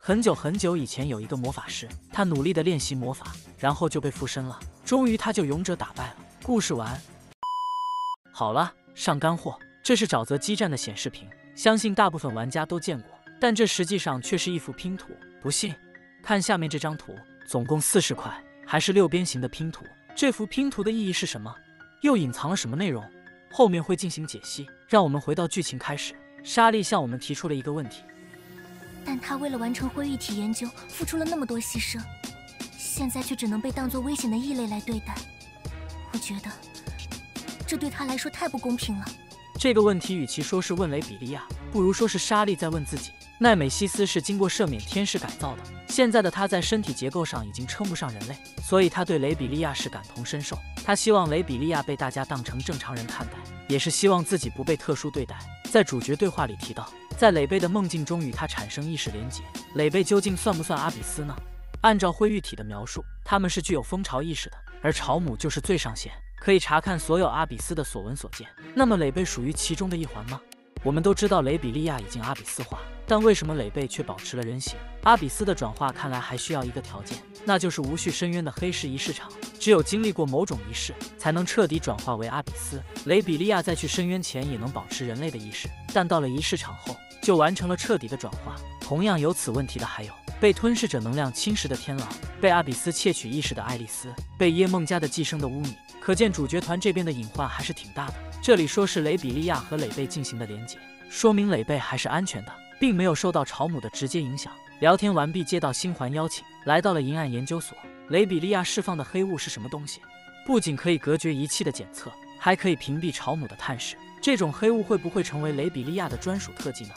很久很久以前，有一个魔法师，他努力的练习魔法，然后就被附身了。终于，他就勇者打败了。故事完。好了，上干货。这是沼泽基站的显示屏，相信大部分玩家都见过，但这实际上却是一幅拼图。不信，看下面这张图，总共40块，还是6边形的拼图。这幅拼图的意义是什么？又隐藏了什么内容？后面会进行解析。让我们回到剧情开始。莎莉向我们提出了一个问题，但他为了完成灰玉体研究，付出了那么多牺牲，现在却只能被当作危险的异类来对待。我觉得这对他来说太不公平了。这个问题与其说是问雷比利亚，不如说是莎莉在问自己。奈美西斯是经过赦免天使改造的，现在的她在身体结构上已经称不上人类，所以她对雷比利亚是感同身受。她希望雷比利亚被大家当成正常人看待，也是希望自己不被特殊对待。在主角对话里提到，在磊贝的梦境中与他产生意识连结。磊贝究竟算不算阿比斯呢？按照灰玉体的描述，他们是具有蜂巢意识的，而朝姆就是最上线，可以查看所有阿比斯的所闻所见。那么磊贝属于其中的一环吗？我们都知道雷比利亚已经阿比斯化，但为什么磊贝却保持了人形？阿比斯的转化看来还需要一个条件，那就是无序深渊的黑市仪式场，只有经历过某种仪式，才能彻底转化为阿比斯。雷比利亚在去深渊前也能保持人类的意识，但到了仪式场后，就完成了彻底的转化。同样有此问题的还有被吞噬者能量侵蚀的天狼，被阿比斯窃取意识的爱丽丝，被耶梦家的寄生的乌米。可见主角团这边的隐患还是挺大的。这里说是雷比利亚和磊贝进行的连结，说明磊贝还是安全的，并没有受到朝姆的直接影响。聊天完毕，接到星环邀请，来到了银暗研究所。雷比利亚释放的黑雾是什么东西？不仅可以隔绝仪器的检测，还可以屏蔽朝姆的探视。这种黑雾会不会成为雷比利亚的专属特技呢？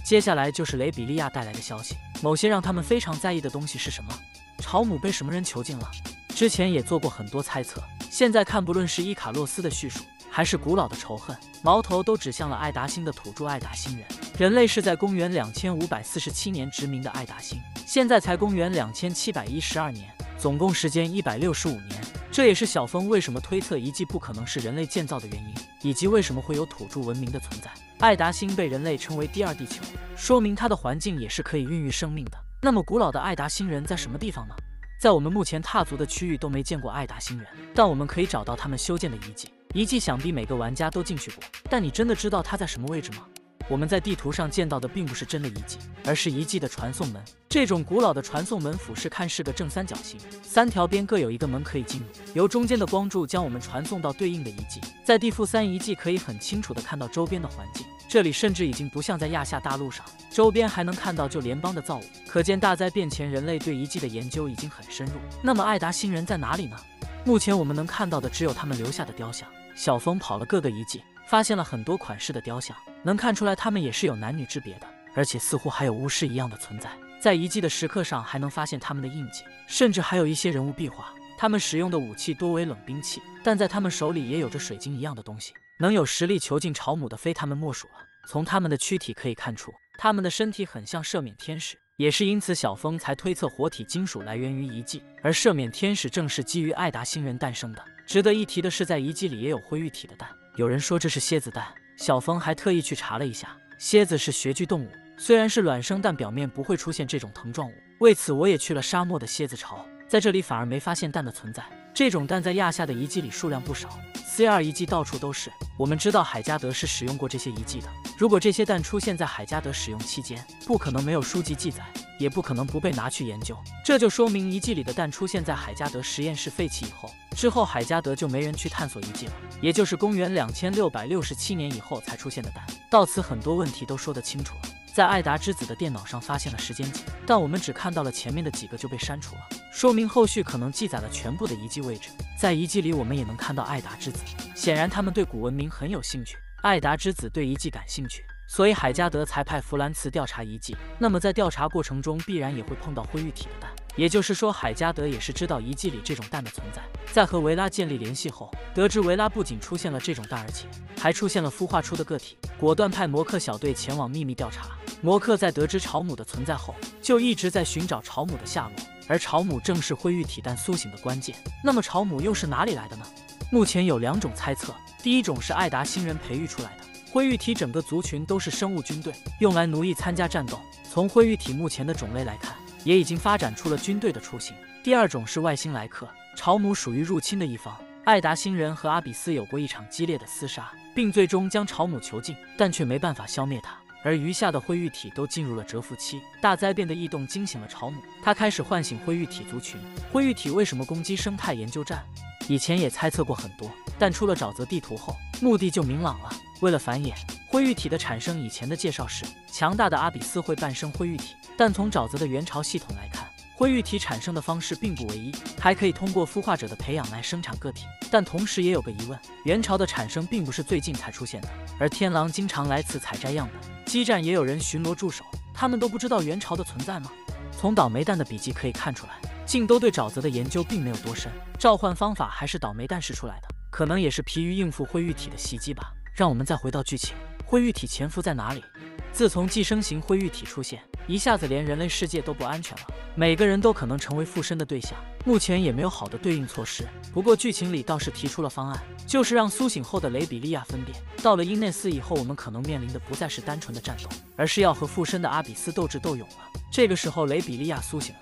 接下来就是雷比利亚带来的消息，某些让他们非常在意的东西是什么？朝姆被什么人囚禁了？之前也做过很多猜测，现在看不论是伊卡洛斯的叙述，还是古老的仇恨，矛头都指向了艾达星的土著艾达星人。人类是在公元2547年殖民的艾达星，现在才公元2712年，总共时间165年。这也是小峰为什么推测遗迹不可能是人类建造的原因，以及为什么会有土著文明的存在。艾达星被人类称为第二地球，说明它的环境也是可以孕育生命的。那么古老的艾达星人在什么地方呢？在我们目前踏足的区域都没见过艾达星人，但我们可以找到他们修建的遗迹。遗迹想必每个玩家都进去过，但你真的知道它在什么位置吗？我们在地图上见到的并不是真的遗迹，而是遗迹的传送门。这种古老的传送门俯视看是个正三角形，3条边各有一个门可以进入，由中间的光柱将我们传送到对应的遗迹。在地负3遗迹可以很清楚地看到周边的环境，这里甚至已经不像在亚夏大陆上，周边还能看到旧联邦的造物，可见大灾变前人类对遗迹的研究已经很深入。那么艾达星人在哪里呢？目前我们能看到的只有他们留下的雕像。小峰跑了各个遗迹，发现了很多款式的雕像，能看出来他们也是有男女之别的，而且似乎还有巫师一样的存在。在遗迹的石刻上还能发现他们的印记，甚至还有一些人物壁画。他们使用的武器多为冷兵器，但在他们手里也有着水晶一样的东西。能有实力囚禁朝姆的非他们莫属了。从他们的躯体可以看出，他们的身体很像赦免天使，也是因此小峰才推测活体金属来源于遗迹，而赦免天使正是基于艾达星人诞生的。值得一提的是，在遗迹里也有灰玉体的蛋，有人说这是蝎子蛋，小峰还特意去查了一下，蝎子是穴居动物，虽然是卵生，但表面不会出现这种藤状物。为此我也去了沙漠的蝎子巢，在这里反而没发现蛋的存在。这种蛋在亚夏的遗迹里数量不少，CR 遗迹到处都是。我们知道海加德是使用过这些遗迹的，如果这些蛋出现在海加德使用期间，不可能没有书籍记载，也不可能不被拿去研究。这就说明遗迹里的蛋出现在海加德实验室废弃以后，之后海加德就没人去探索遗迹了，也就是公元2667年以后才出现的蛋。到此很多问题都说得清楚了。在艾达之子的电脑上发现了时间井，但我们只看到了前面的几个就被删除了，说明后续可能记载了全部的遗迹位置。在遗迹里我们也能看到艾达之子，显然他们对古文明很有兴趣，艾达之子对遗迹感兴趣，所以海加德才派弗兰茨调查遗迹。那么在调查过程中必然也会碰到灰玉体的蛋，也就是说海加德也是知道遗迹里这种蛋的存在。在和维拉建立联系后，得知维拉不仅出现了这种蛋，而且还出现了孵化出的个体，果断派摩克小队前往秘密调查。摩克在得知朝姆的存在后，就一直在寻找朝姆的下落，而朝姆正是灰玉体蛋苏醒的关键。那么朝姆又是哪里来的呢？目前有2种猜测，第一种是艾达星人培育出来的，灰玉体整个族群都是生物军队，用来奴役参加战斗，从灰玉体目前的种类来看，也已经发展出了军队的雏形。第二种是外星来客，朝姆属于入侵的一方。艾达星人和阿比斯有过一场激烈的厮杀，并最终将朝姆囚禁，但却没办法消灭他。而余下的灰玉体都进入了蛰伏期。大灾变的异动惊醒了朝姆，他开始唤醒灰玉体族群。灰玉体为什么攻击生态研究站？以前也猜测过很多，但出了沼泽地图后，目的就明朗了。为了繁衍，灰玉体的产生，以前的介绍是强大的阿比斯会伴生灰玉体，但从沼泽的原巢系统来看，灰玉体产生的方式并不唯一，还可以通过孵化者的培养来生产个体。但同时也有个疑问，原巢的产生并不是最近才出现的，而天狼经常来此采摘样本，基站也有人巡逻驻守，他们都不知道原巢的存在吗？从倒霉蛋的笔记可以看出来，晋都对沼泽的研究并没有多深，召唤方法还是倒霉蛋试出来的，可能也是疲于应付灰玉体的袭击吧。让我们再回到剧情，灰玉体潜伏在哪里？自从寄生型灰玉体出现，一下子连人类世界都不安全了，每个人都可能成为附身的对象。目前也没有好的对应措施，不过剧情里倒是提出了方案，就是让苏醒后的雷比利亚分辨，到了因内斯以后，我们可能面临的不再是单纯的战斗，而是要和附身的阿比斯斗智斗勇了。这个时候，雷比利亚苏醒了，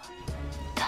但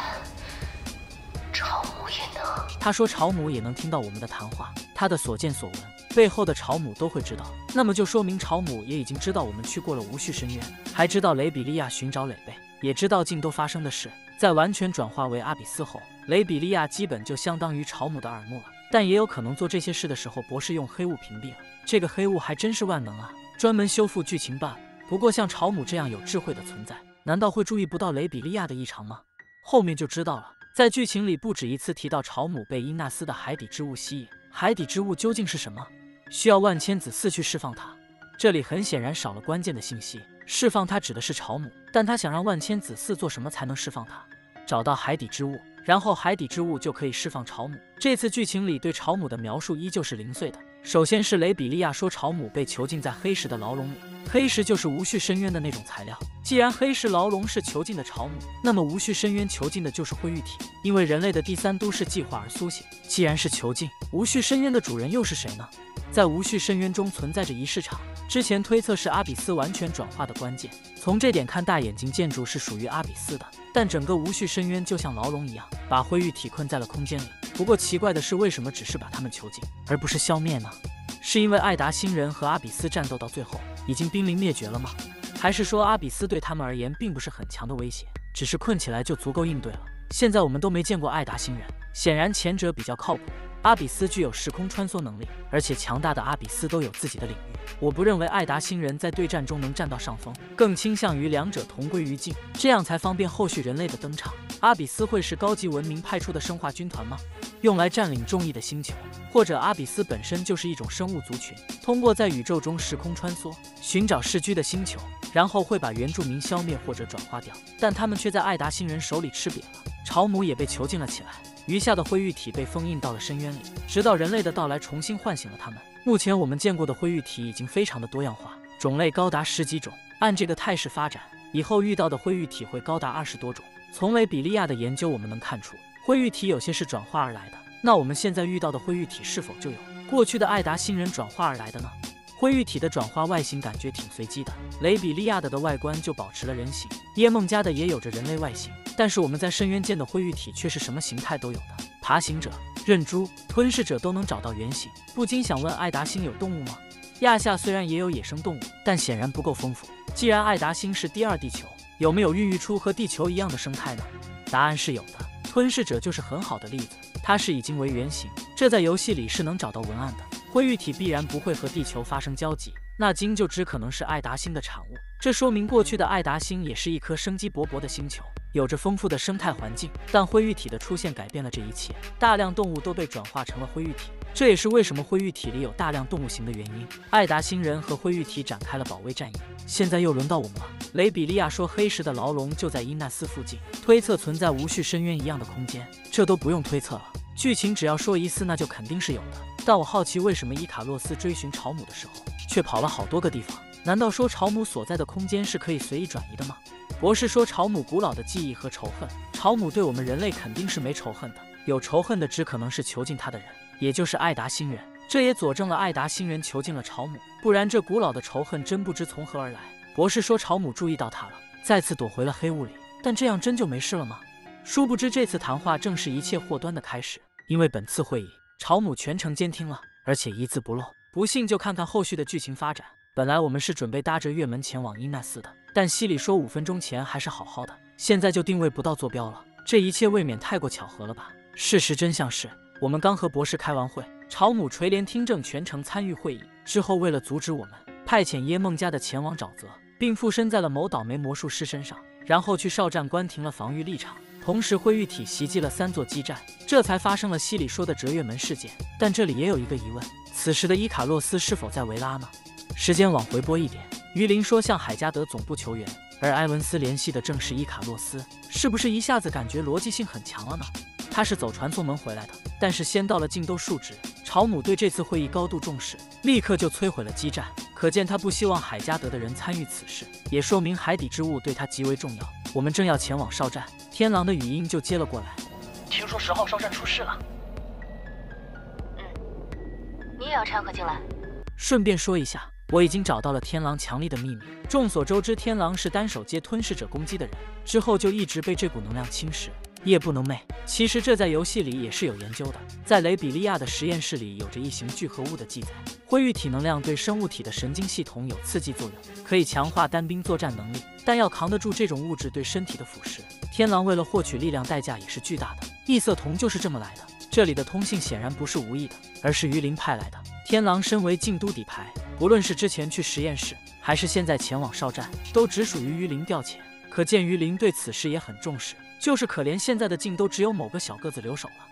朝姆也能。他说朝姆也能听到我们的谈话，他的所见所闻，背后的朝姆都会知道，那么就说明朝姆也已经知道我们去过了无序深渊，还知道雷比利亚寻找磊贝，也知道晋都发生的事。在完全转化为阿比斯后，雷比利亚基本就相当于朝姆的耳目了。但也有可能做这些事的时候，博士用黑雾屏蔽了。这个黑雾还真是万能啊，专门修复剧情罢了。不过像朝姆这样有智慧的存在，难道会注意不到雷比利亚的异常吗？后面就知道了。在剧情里不止一次提到朝姆被伊纳斯的海底之物吸引，海底之物究竟是什么？需要万千子嗣去释放它。这里很显然少了关键的信息，释放它指的是朝姆，但他想让万千子嗣做什么才能释放它？找到海底之物，然后海底之物就可以释放朝姆。这次剧情里对朝姆的描述依旧是零碎的。首先是雷比利亚说朝姆被囚禁在黑石的牢笼里，黑石就是无序深渊的那种材料。既然黑石牢笼是囚禁的朝姆，那么无序深渊囚禁的就是灰玉体，因为人类的第三都市计划而苏醒。既然是囚禁，无序深渊的主人又是谁呢？在无序深渊中存在着仪式场，之前推测是阿比斯完全转化的关键。从这点看，大眼睛建筑是属于阿比斯的，但整个无序深渊就像牢笼一样，把灰玉体困在了空间里。不过奇怪的是，为什么只是把他们囚禁，而不是消灭呢？是因为艾达星人和阿比斯战斗到最后已经濒临灭绝了吗？还是说阿比斯对他们而言并不是很强的威胁，只是困起来就足够应对了？现在我们都没见过艾达星人，显然前者比较靠谱。阿比斯具有时空穿梭能力，而且强大的阿比斯都有自己的领域。我不认为艾达星人在对战中能占到上风，更倾向于两者同归于尽，这样才方便后续人类的登场。阿比斯会是高级文明派出的生化军团吗？用来占领众异的星球，或者阿比斯本身就是一种生物族群，通过在宇宙中时空穿梭，寻找适居的星球，然后会把原住民消灭或者转化掉，但他们却在艾达星人手里吃瘪了。朝姆也被囚禁了起来，余下的灰玉体被封印到了深渊里，直到人类的到来重新唤醒了他们。目前我们见过的灰玉体已经非常的多样化，种类高达10几种，按这个态势发展，以后遇到的灰玉体会高达20多种。从雷比利亚的研究我们能看出，灰玉体有些是转化而来的，那我们现在遇到的灰玉体是否就有过去的艾达星人转化而来的呢？灰玉体的转化外形感觉挺随机的，雷比利亚的外观就保持了人形，耶梦家的也有着人类外形，但是我们在深渊见的灰玉体却是什么形态都有的，爬行者、认猪、吞噬者都能找到原型，不禁想问艾达星有动物吗？亚夏虽然也有野生动物，但显然不够丰富。既然艾达星是第二地球，有没有孕育出和地球一样的生态呢？答案是有的，吞噬者就是很好的例子，它是已经为原型，这在游戏里是能找到文案的。灰玉体必然不会和地球发生交集，那鲸就只可能是艾达星的产物，这说明过去的艾达星也是一颗生机勃勃的星球，有着丰富的生态环境。但灰玉体的出现改变了这一切，大量动物都被转化成了灰玉体，这也是为什么灰玉体里有大量动物型的原因。艾达星人和灰玉体展开了保卫战役，现在又轮到我们了。雷比利亚说黑石的牢笼就在伊纳斯附近，推测存在无序深渊一样的空间，这都不用推测了，剧情只要说一次那就肯定是有的。但我好奇，为什么伊卡洛斯追寻朝姆的时候却跑了好多个地方？难道说朝姆所在的空间是可以随意转移的吗？博士说朝姆古老的记忆和仇恨，朝姆对我们人类肯定是没仇恨的，有仇恨的只可能是囚禁他的人，也就是艾达星人。这也佐证了艾达星人囚禁了朝姆，不然这古老的仇恨真不知从何而来。博士说朝姆注意到他了，再次躲回了黑雾里。但这样真就没事了吗？殊不知这次谈话正是一切祸端的开始，因为本次会议朝姆全程监听了，而且一字不漏。不信就看看后续的剧情发展。本来我们是准备搭着月门前往伊奈斯的，但西里说5分钟前还是好好的，现在就定位不到坐标了。这一切未免太过巧合了吧？事实真相是，我们刚和博士开完会，朝姆垂帘听政，全程参与会议。之后为了阻止我们，派遣耶梦家的前往沼泽，并附身在了某倒霉魔术师身上，然后去哨站关停了防御立场。同时灰玉体袭击了3座基站，这才发生了西里说的折月门事件。但这里也有一个疑问，此时的伊卡洛斯是否在维拉呢？时间往回拨一点，于林说向海加德总部求援，而埃文斯联系的正是伊卡洛斯，是不是一下子感觉逻辑性很强了呢？他是走传送门回来的，但是先到了竞斗数值。朝姆对这次会议高度重视，立刻就摧毁了基站，可见他不希望海加德的人参与此事，也说明海底之物对他极为重要。我们正要前往哨站，天狼的语音就接了过来。听说10号哨站出事了。你也要掺和进来？顺便说一下，我已经找到了天狼强力的秘密。众所周知，天狼是单手接吞噬者攻击的人，之后就一直被这股能量侵蚀，夜不能寐。其实这在游戏里也是有研究的，在雷比利亚的实验室里有着一型聚合物的记载。灰玉体能量对生物体的神经系统有刺激作用，可以强化单兵作战能力，但要扛得住这种物质对身体的腐蚀，天狼为了获取力量代价也是巨大的。异色瞳就是这么来的。这里的通信显然不是无意的，而是鱼鳞派来的。天狼身为禁都底牌，不论是之前去实验室，还是现在前往哨站，都只属于鱼鳞调遣。可见鱼鳞对此事也很重视，就是可怜现在的禁都只有某个小个子留守了。